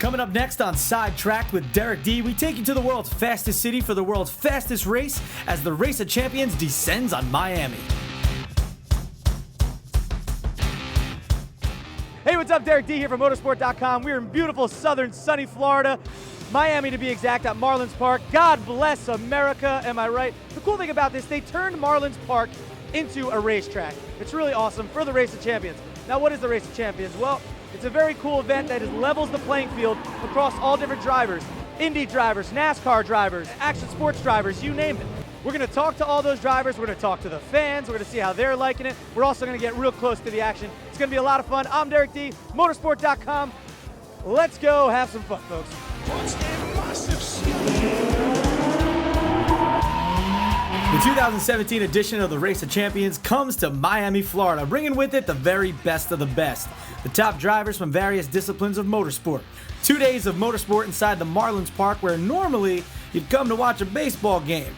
Coming up next on Sidetracked with Derek D, we take you to the world's fastest city for the world's fastest race as the Race of Champions descends on Miami. Hey, what's up? Derek D here from motorsport.com. We're in beautiful southern sunny Florida, Miami to be exact, at Marlins Park. God bless America, am I right? The cool thing about this, they turned Marlins Park into a racetrack. It's really awesome for the Race of Champions. Now, what is the Race of Champions? Well, it's a very cool event that levels the playing field across all different drivers. Indy drivers, NASCAR drivers, action sports drivers, you name it. We're going to talk to all those drivers. We're going to talk to the fans. We're going to see how they're liking it. We're also going to get real close to the action. It's going to be a lot of fun. I'm Derek D, motorsport.com. Let's go have some fun, folks. The 2017 edition of the Race of Champions comes to Miami, Florida, bringing with it the very best of the best. The top drivers from various disciplines of motorsport. 2 days of motorsport inside the Marlins Park where normally you'd come to watch a baseball game.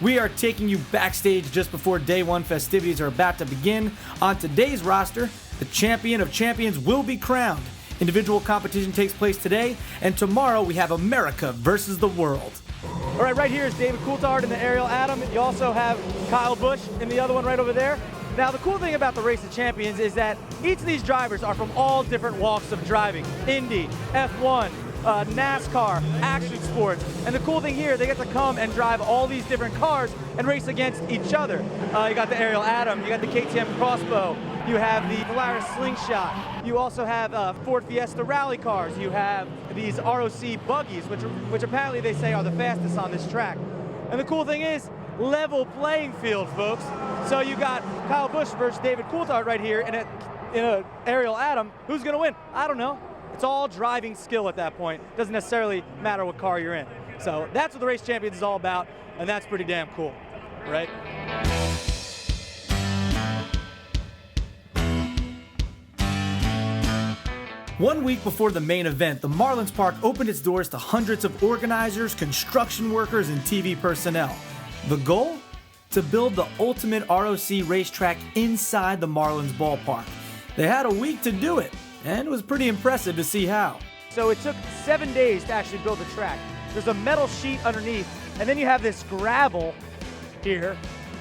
We are taking you backstage just before day one festivities are about to begin. On today's roster, the champion of champions will be crowned. Individual competition takes place today, and tomorrow we have America versus the world. All right here is David Coulthard in the Ariel Atom. You also have Kyle Busch in the other one right over there. Now, the cool thing about the Race of Champions is that each of these drivers are from all different walks of driving. Indy, F1, NASCAR, action sports. And the cool thing here, they get to come and drive all these different cars and race against each other. You got the Ariel Atom, you got the KTM Crossbow, you have the Polaris Slingshot, you also have Ford Fiesta rally cars, you have these ROC buggies, which apparently they say are the fastest on this track. And the cool thing is, level playing field, folks. So you got Kyle Busch versus David Coulthard right here in a Ariel Atom. Who's gonna win? I don't know. It's all driving skill at that point. Doesn't necessarily matter what car you're in. So that's what the Race Champions is all about, and that's pretty damn cool, right? One week before the main event, the Marlins Park opened its doors to hundreds of organizers, construction workers, and TV personnel. The goal? To build the ultimate ROC racetrack inside the Marlins ballpark. They had a week to do it, and it was pretty impressive to see how. So it took 7 days to actually build the track. There's a metal sheet underneath, and then you have this gravel here,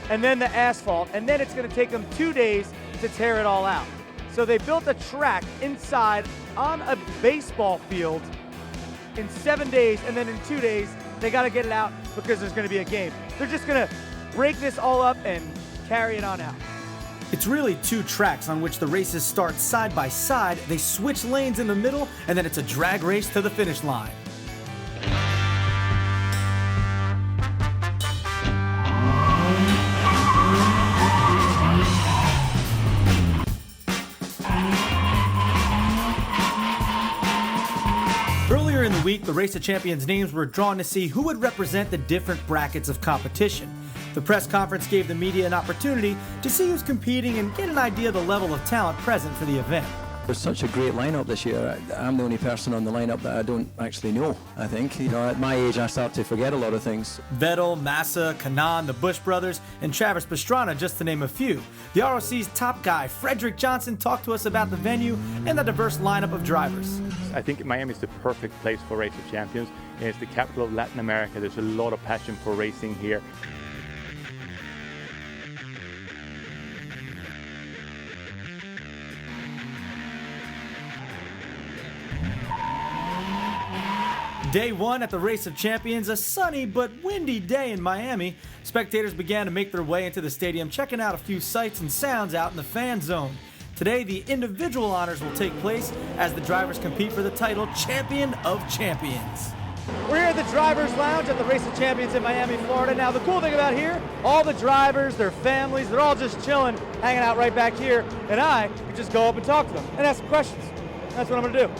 and then the asphalt, and then it's gonna take them 2 days to tear it all out. So they built a track inside on a baseball field in 7 days, and then in 2 days, they gotta get it out because there's gonna be a game. They're just gonna break this all up and carry it on out. It's really two tracks on which the races start side by side. They switch lanes in the middle, and then it's a drag race to the finish line. Earlier in the week, the Race of Champions names were drawn to see who would represent the different brackets of competition. The press conference gave the media an opportunity to see who's competing and get an idea of the level of talent present for the event. There's such a great lineup this year. I'm the only person on the lineup that I don't actually know, I think. You know, at my age, I start to forget a lot of things. Vettel, Massa, Kanaan, the Busch brothers, and Travis Pastrana, just to name a few. The ROC's top guy, Frederick Johnson, talked to us about the venue and the diverse lineup of drivers. I think Miami is the perfect place for Race of Champions. It's the capital of Latin America. There's a lot of passion for racing here. Day one at the Race of Champions, a sunny but windy day in Miami. Spectators began to make their way into the stadium, checking out a few sights and sounds out in the fan zone. Today, the individual honors will take place as the drivers compete for the title Champion of Champions. We're here at the Drivers Lounge at the Race of Champions in Miami, Florida. Now, the cool thing about here, all the drivers, their families, they're all just chilling, hanging out right back here, and I can just go up and talk to them and ask some questions. That's what I'm gonna do.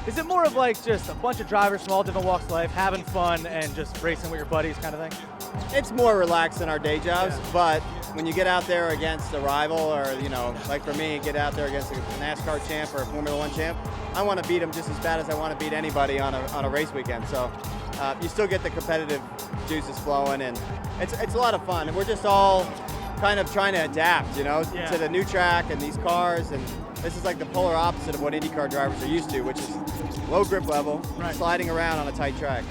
Is it more of like just a bunch of drivers from all different walks of life having fun and just racing with your buddies kind of thing? It's more relaxed than our day jobs, but when you get out there against a rival or, you know, like for me, get out there against a NASCAR champ or a Formula One champ, I want to beat them just as bad as I want to beat anybody on a race weekend. So you still get the competitive juices flowing, and it's a lot of fun. And we're just all kind of trying to adapt, to the new track and these cars. And this is like the polar opposite of what IndyCar drivers are used to, which is low grip level, sliding around on a tight track.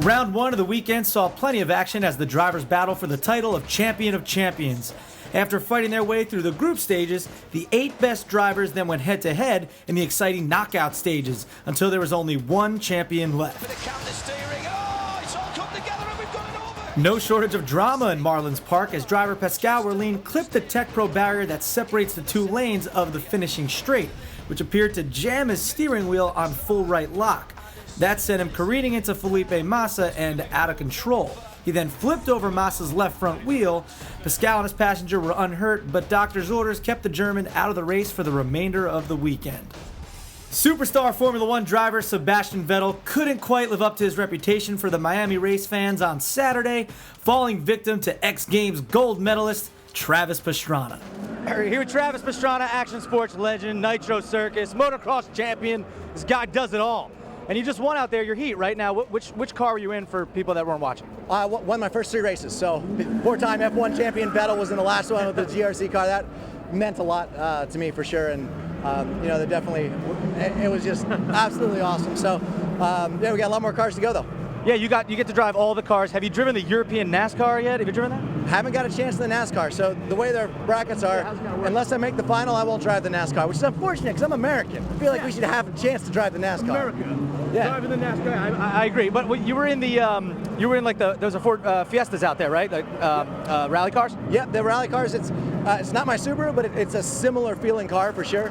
Round 1 of the weekend saw plenty of action as the drivers battle for the title of Champion of Champions. After fighting their way through the group stages, the 8 best drivers then went head-to-head in the exciting knockout stages until there was only one champion left. No shortage of drama in Marlins Park as driver Pascal Wehrlein clipped the Tech Pro barrier that separates the 2 lanes of the finishing straight, which appeared to jam his steering wheel on full right lock. That sent him careening into Felipe Massa and out of control. He then flipped over Massa's left front wheel. Pascal and his passenger were unhurt, but doctor's orders kept the German out of the race for the remainder of the weekend. Superstar Formula One driver Sebastian Vettel couldn't quite live up to his reputation for the Miami race fans on Saturday, falling victim to X Games gold medalist Travis Pastrana. Here with Travis Pastrana, action sports legend, Nitro Circus, motocross champion. This guy does it all. And you just won out there your heat right now. Which car were you in for people that weren't watching? I won my first 3 races. So 4-time F1 champion Vettel was in the last one with the GRC car. That meant a lot to me for sure. And they definitely, it was just absolutely awesome. So we got a lot more cars to go though. Yeah, you get to drive all the cars. Have you driven the European NASCAR yet? Have you driven that? Haven't got a chance in the NASCAR. So the way their brackets are, unless I make the final, I won't drive the NASCAR, which is unfortunate because I'm American. I feel like we should have a chance to drive the NASCAR. America. Yeah. Driving the NASCAR. I agree. But you were in there was a Ford Fiestas out there, right? Like rally cars? Yep, the rally cars. It's not my Subaru, but it's a similar feeling car for sure.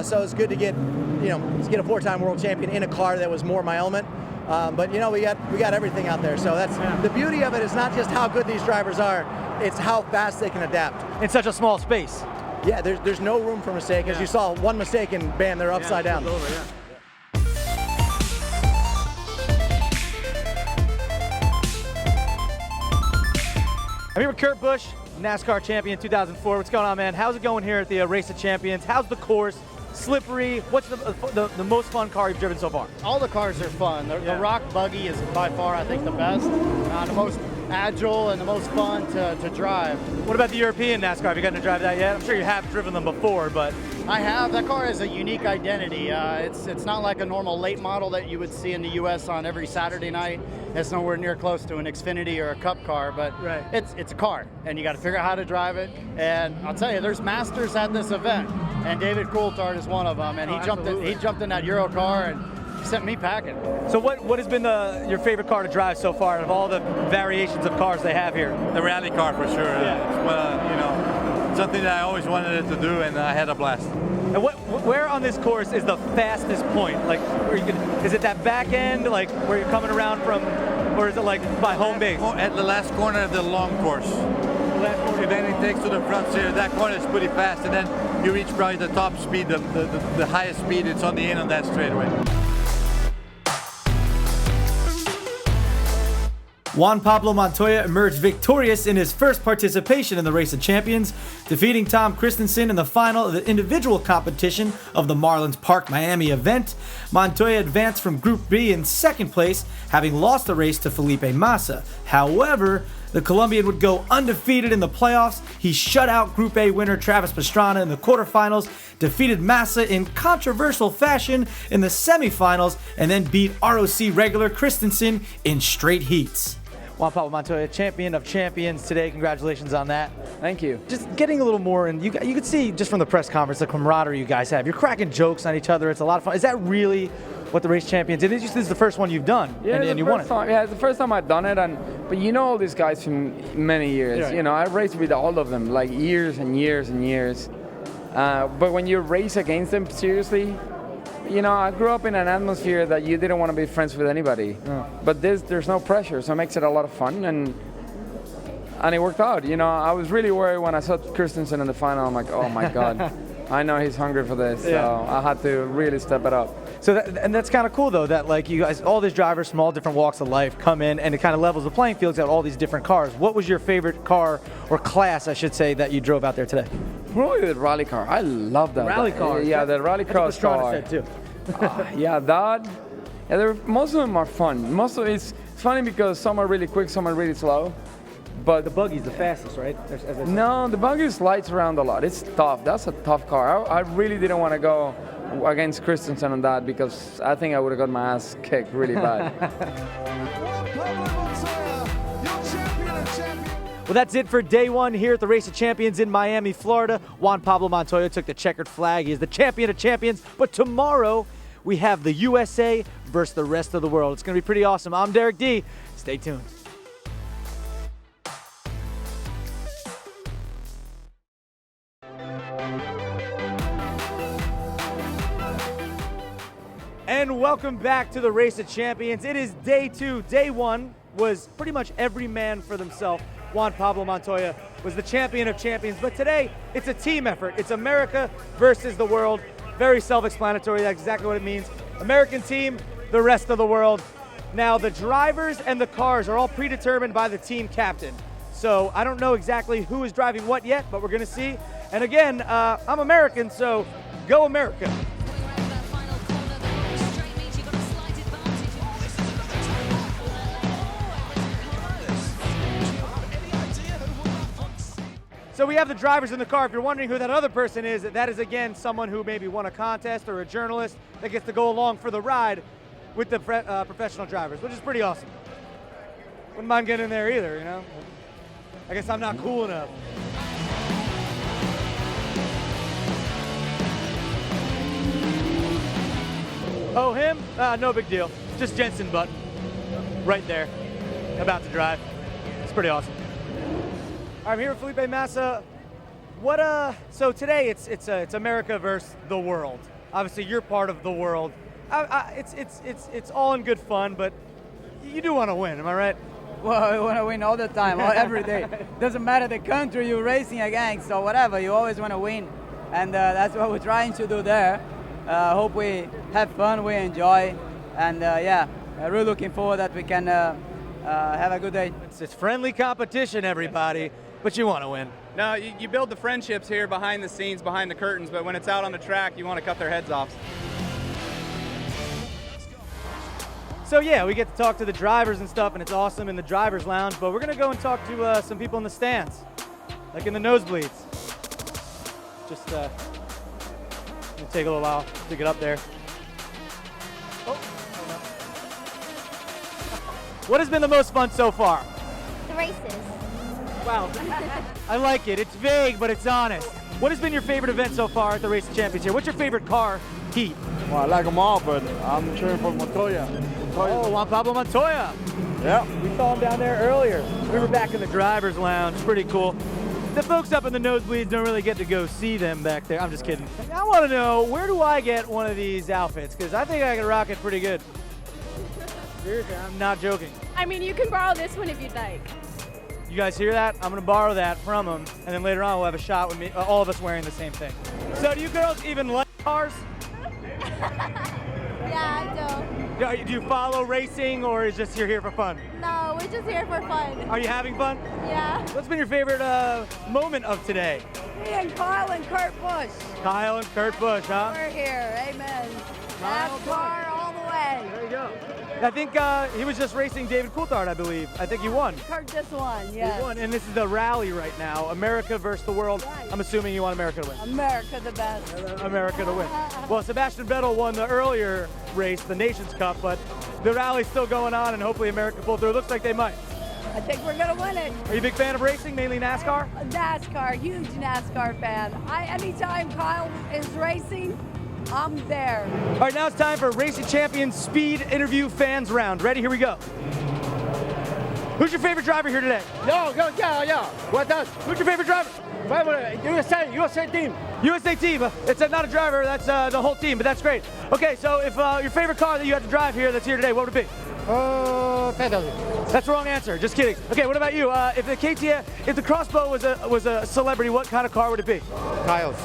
So it's good to get a 4-time world champion in a car that was more my element. But we got everything out there. So that's the beauty of it. Is not just how good these drivers are; it's how fast they can adapt in such a small space. Yeah, there's no room for mistake. As you saw, one mistake and bam, they're upside down. It's over, yeah. I'm here with Kurt Busch, NASCAR champion 2004. What's going on, man? How's it going here at the Race of Champions? How's the course? Slippery? What's the most fun car you've driven so far? All the cars are fun. The ROC buggy is by far, I think, the best. The most agile and the most fun to drive. What about the European NASCAR? Have you gotten to drive that yet? I'm sure you have driven them before, but... I have. That car has a unique identity. It's not like a normal late model that you would see in the U.S. on every Saturday night. It's nowhere near close to an Xfinity or a Cup car, but it's a car, and you got to figure out how to drive it. And I'll tell you, there's masters at this event, and David Coulthard is one of them. And he jumped in that Euro car and sent me packing. So what has been your favorite car to drive so far, of all the variations of cars they have here? The rally car for sure. It's something that I always wanted to do, and I had a blast. And where on this course is the fastest point? Like, is it that back end, like where you're coming around from, or is it like by home base? At the last corner of the long course. And then it takes to the front here. That corner is pretty fast, and then you reach probably the top speed, the highest speed. It's on the end on that straightaway. Juan Pablo Montoya emerged victorious in his first participation in the Race of Champions, defeating Tom Christensen in the final of the individual competition of the Marlins Park Miami event. Montoya advanced from Group B in second place, having lost the race to Felipe Massa. However, the Colombian would go undefeated in the playoffs. He shut out Group A winner Travis Pastrana in the quarterfinals, defeated Massa in controversial fashion in the semifinals, and then beat ROC regular Christensen in straight heats. Juan Pablo Montoya, champion of champions today. Congratulations on that. Thank you. Just getting a little more, and you could see just from the press conference the camaraderie you guys have. You're cracking jokes on each other. It's a lot of fun. Is that really what the Race Champions did? This is the first one you've done, and you won it. Yeah, it's the first time I've done it, but you know all these guys from many years. Yeah. You know, I've raced with all of them, like years and years and years. But when you race against them seriously, you know, I grew up in an atmosphere that you didn't want to be friends with anybody. No. But there's no pressure, so it makes it a lot of fun, and it worked out. You know, I was really worried when I saw Christensen in the final. I'm like, oh my God, I know he's hungry for this. Yeah. So I had to really step it up. So that's kind of cool though, that like you guys, all these drivers from all different walks of life come in, and it kind of levels the playing field. Got all these different cars. What was your favorite car, or class I should say, that you drove out there today? Probably the rally car. I love that. Rally car. Yeah, the rally car. That's what Pastrana said too. Yeah, that. Yeah, most of them are fun. Most of it's funny because some are really quick, some are really slow. But The buggy's the fastest, right? no, the buggy slides around a lot. It's tough. That's a tough car. I really didn't want to go against Christensen on that because I think I would have got my ass kicked really bad. Well, that's it for day one here at the Race of Champions in Miami, Florida. Juan Pablo Montoya took the checkered flag. He is the champion of champions. But tomorrow, we have the USA versus the rest of the world. It's going to be pretty awesome. I'm Derek D. Stay tuned. And welcome back to the Race of Champions. It is day two. Day one was pretty much every man for themselves. Juan Pablo Montoya was the champion of champions, but today it's a team effort. It's America versus the world. Very self-explanatory, that's exactly what it means. American team, the rest of the world. Now the drivers and the cars are all predetermined by the team captain. So I don't know exactly who is driving what yet, but we're gonna see. And again, I'm American, so go America. So we have the drivers in the car. If you're wondering who that other person is, that is again someone who maybe won a contest or a journalist that gets to go along for the ride with the professional drivers, which is pretty awesome. Wouldn't mind getting in there either, you know? I guess I'm not cool enough. Oh, him? No big deal. Just Jensen Button. Right there. About to drive. It's pretty awesome. I'm here with Felipe Massa. So today it's America versus the world. Obviously, you're part of the world. It's all in good fun, but you do want to win, am I right? Well, I want to win all the time, every day. Doesn't matter the country you're racing against or whatever, you always want to win. And that's what we're trying to do there. Hope we have fun, we enjoy. And yeah, really looking forward that we can have a good day. It's friendly competition, everybody, but you want to win. No, you build the friendships here behind the scenes, behind the curtains, but when it's out on the track, you want to cut their heads off. So yeah, we get to talk to the drivers and stuff, and it's awesome in the driver's lounge, but we're going to go and talk to some people in the stands, like in the nosebleeds. Just it'll take a little while to get up there. Oh. What has been the most fun so far? The races. Wow. I like it. It's vague, but it's honest. What has been your favorite event so far at the Race of Champions here? What's your favorite car heat? Well, I like them all, but I'm cheering for Montoya. Oh, Juan Pablo Montoya. Yeah. We saw him down there earlier. We were back in the driver's lounge. Pretty cool. The folks up in the nosebleeds don't really get to go see them back there. I'm just kidding. I want to know, where do I get one of these outfits? Because I think I can rock it pretty good. Seriously, I'm not joking. I mean, you can borrow this one if you'd like. You guys hear that? I'm going to borrow that from them, and then later on we'll have a shot with me, all of us wearing the same thing. So do you girls even like cars? Yeah, I do. Do you follow racing, or is just you're here for fun? No, we're just here for fun. Are you having fun? Yeah. What's been your favorite moment of today? Me and Kyle and Kurt Busch. Kyle and Kurt Busch, huh? We're here, amen. NASCAR all the way. There you go. I think he was just racing David Coulthard, I believe. I think he won. Kurt just won, yes. He won, and this is the rally right now. America versus the world. Right. I'm assuming you want America to win. America the best. America to win. Well, Sebastian Vettel won the earlier race, the Nations Cup, but the rally's still going on, and hopefully America pull through. It looks like they might. I think we're going to win it. Are you a big fan of racing, mainly NASCAR? NASCAR, huge NASCAR fan. Anytime Kyle is racing, I'm there. All right, now it's time for Racing Champions Speed Interview Fans Round. Ready? Here we go. Who's your favorite driver here today? Yeah. What does? Who's your favorite driver? USA team. USA team. It's not a driver, that's the whole team, but that's great. Okay, so if your favorite car that you had to drive here that's here today, what would it be? Fantasy. That's the wrong answer. Just kidding. Okay, what about you? If the Crossbow was a celebrity, what kind of car would it be? Kyle's.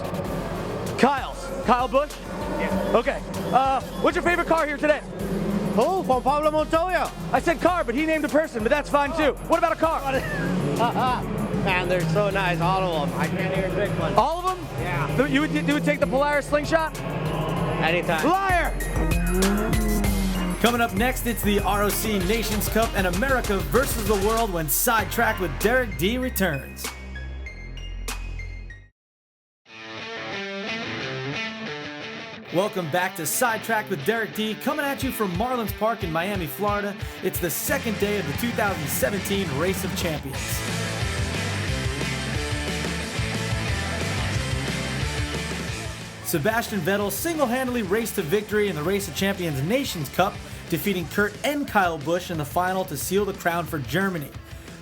Kyle Busch? Yeah. Okay. What's your favorite car here today? Oh, Juan Pablo Montoya. I said car, but he named a person, but that's fine too. What about a car? Man, they're so nice, all of them. I can't even pick one. All of them? Yeah. You would take the Polaris slingshot? Anytime. Liar! Coming up next, it's the ROC Nations Cup and America versus the world when Sidetracked with Derek D returns. Welcome back to Sidetracked with Derek D, coming at you from Marlins Park in Miami, Florida. It's the second day of the 2017 Race of Champions. Sebastian Vettel single-handedly raced to victory in the Race of Champions Nations Cup, defeating Kurt and Kyle Busch in the final to seal the crown for Germany.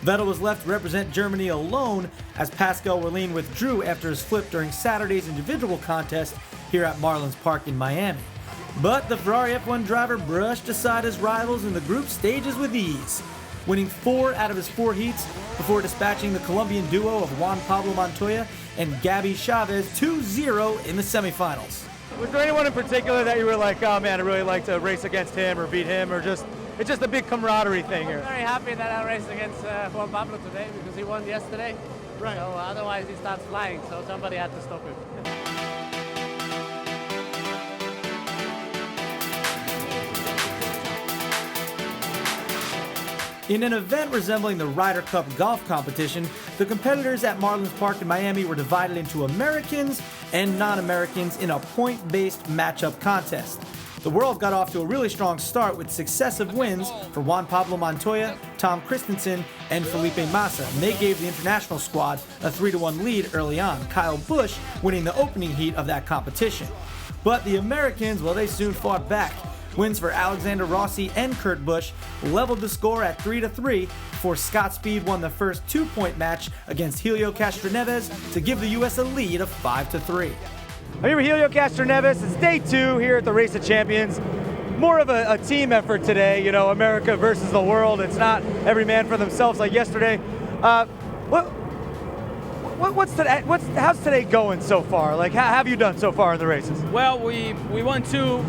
Vettel was left to represent Germany alone as Pascal Wehrlein withdrew after his flip during Saturday's individual contest here at Marlins Park in Miami. But the Ferrari F1 driver brushed aside his rivals in the group stages with ease, winning 4 out of his 4 heats before dispatching the Colombian duo of Juan Pablo Montoya and Gabby Chavez 2-0 in the semifinals. Was there anyone in particular that you were like, oh man, I'd really like to race against him or beat him, or just it's just a big camaraderie thing here? I'm very happy that I raced against Juan Pablo today because he won yesterday. Right. So otherwise he starts flying, so somebody had to stop him. In an event resembling the Ryder Cup golf competition, the competitors at Marlins Park in Miami were divided into Americans and non-Americans in a point-based matchup contest. The world got off to a really strong start with successive wins for Juan Pablo Montoya, Tom Christensen, and Felipe Massa, and they gave the international squad a 3-1 lead early on, Kyle Busch winning the opening heat of that competition. But the Americans, well, they soon fought back. Wins for Alexander Rossi and Kurt Busch leveled the score at 3-3 before Scott Speed won the first 2-point match against Helio Castroneves to give the U.S. a lead of 5-3. I'm here with Helio Castroneves. It's day 2 here at the Race of Champions. More of a team effort today, you know, America versus the world. It's not every man for themselves like yesterday. How's today going so far? Like, how have you done so far in the races? Well, we won 2.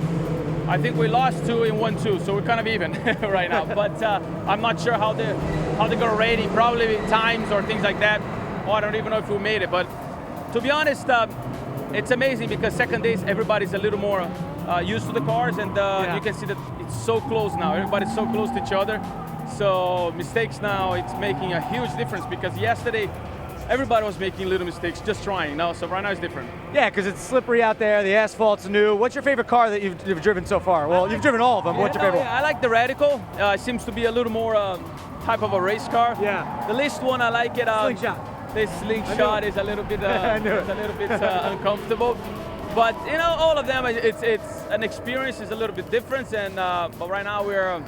I think we lost 2 and won 2, so we're kind of even right now. But I'm not sure how they're gonna rate it. Probably times or things like that. Oh, I don't even know if we made it. But to be honest, it's amazing because second days everybody's a little more used to the cars, and you can see that it's so close now. Everybody's so close to each other. So mistakes now, it's making a huge difference because yesterday everybody was making little mistakes, just trying. No, so right now it's different. Yeah, because it's slippery out there. The asphalt's new. What's your favorite car that you've driven so far? Well, you've driven all of them. What's your favorite one? I like the Radical. It seems to be a little more type of a race car. Yeah. The least one I like it. Slingshot. This slingshot is a little bit, uncomfortable. But you know, all of them, it's an experience. Is a little bit different, and but right now we're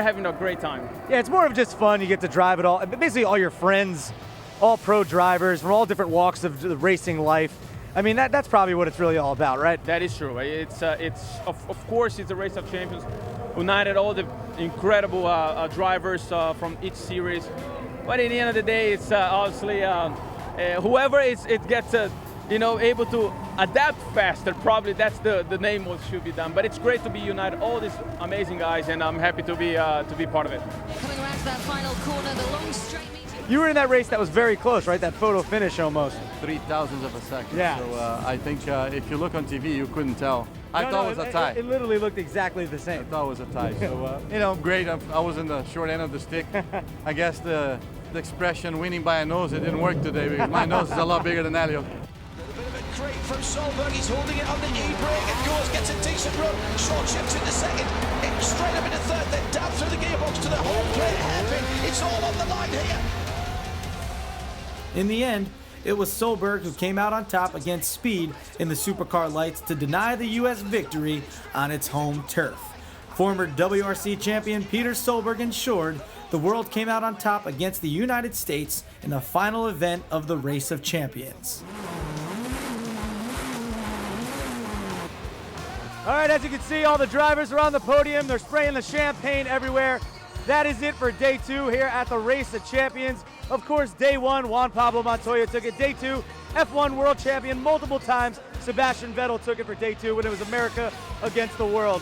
having a great time. Yeah, it's more of just fun. You get to drive it all. Basically, all your friends. All pro drivers from all different walks of the racing life. I mean, that's probably what it's really all about, right? That is true. It's of course it's a Race of Champions, united all the incredible drivers from each series. But in the end of the day, it's obviously whoever gets able to adapt faster. Probably that's the name what should be done. But it's great to be united, all these amazing guys, and I'm happy to be part of it. Coming around to that final corner, the long straight. You were in that race that was very close, right? That photo finish almost. 0.003 of a second. Yeah. So I think if you look on TV, you couldn't tell. I thought it was a tie. It literally looked exactly the same. I thought it was a tie. So, great. I was in the short end of the stick. I guess the expression winning by a nose, it didn't work today because my nose is a lot bigger than Helio. Great from Solberg, he's holding it on the e-brake and goes, gets a decent run, short shifts into second, straight up into third, then down through the gearbox to the home plate hairpin. It's all on the line here. In the end, it was Solberg who came out on top against Speed in the Supercar Lights to deny the U.S. victory on its home turf. Former WRC champion Peter Solberg ensured the world came out on top against the United States in the final event of the Race of Champions. All right, as you can see, all the drivers are on the podium. They're spraying the champagne everywhere. That is it for day 2 here at the Race of Champions. Of course, day 1, Juan Pablo Montoya took it. Day 2, F1 world champion multiple times, Sebastian Vettel took it for day 2 when it was America against the world.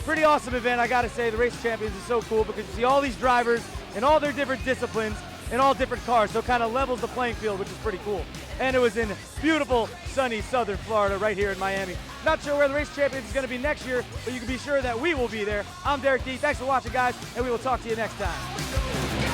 Pretty awesome event, I gotta say. The Race of Champions is so cool because you see all these drivers in all their different disciplines in all different cars, so it kind of levels the playing field, which is pretty cool. and it was in beautiful, sunny Southern Florida right here in Miami. Not sure where the Race Champions is going to be next year, but you can be sure that we will be there. I'm Derek D. Thanks for watching, guys, and we will talk to you next time.